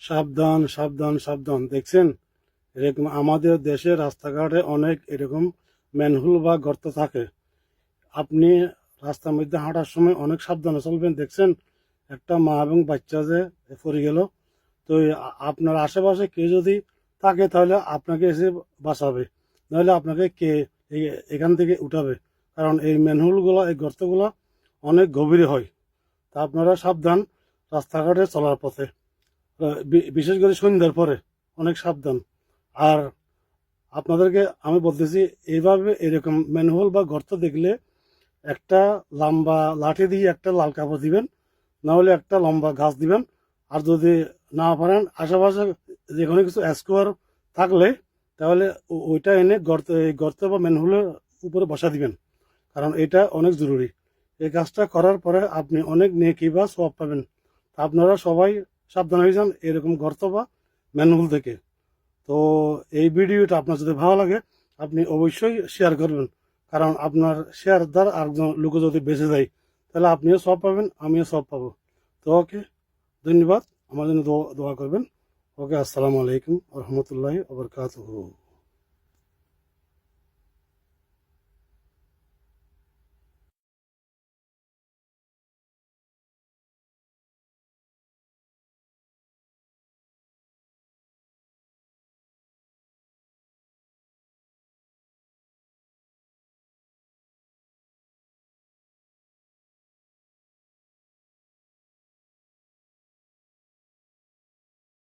সাবধান সাবধান সাবধান। দেখছেন, এরকম আমাদের দেশে রাস্তাঘাটে অনেক এরকম ম্যানহোল বা গর্ত থাকে। আপনি রাস্তার মধ্যে হাঁটার সময় অনেক সাবধানে চলবেন। দেখছেন, একটা মা এবং বাচ্চা যে পড়ে গেল। তো আপনার আশেপাশে কেউ যদি থাকে তাহলে আপনাকে এসে বাঁচাবে, নাহলে আপনাকে কে এখান থেকে উঠাবে। কারণ এই ম্যানহোলগুলো, এই গর্তগুলো অনেক গভীরে হয়। তা আপনারা সাবধান রাস্তাঘাটে চলার পথে, বিশেষ করে সন্ধ্যার পরে অনেক সাবধান। আর আপনাদেরকে আমি বলতেছি, এইভাবে এরকম ম্যানহোল বা গর্ত দেখলে একটা লম্বা লাঠি দিয়ে একটা লাল কাপড় দিবেন, না হলে একটা লম্বা গাছ দিবেন। আর যদি না পারেন আশেপাশে যে কোনো কিছু স্কোয়ার থাকলে তাহলে ওইটা এনে গর্ত বা ম্যানহোলের উপরে বসা দিবেন। কারণ এটা অনেক জরুরি। এই কাজটা করার পরে আপনি অনেক নেকি বা সওয়াব পাবেন। আপনারা সবাই সাবধান হয়ে যান এরকম গর্ত বা ম্যানহোল থেকে। তো এই ভিডিওটা আপনার যদি ভালো লাগে আপনি অবশ্যই শেয়ার করবেন। কারণ আপনার শেয়ার দ্বারা আরেকজন লোক যদি বেঁচে যায় তাহলে আপনিও সব পাবেন, আমিও সব পাবো। তো ওকে, ধন্যবাদ। আমার জন্য দোয়া করবেন। ওকে, আসসালামু আলাইকুম রহমতুল্লাহি ওয়া বারাকাতুহু।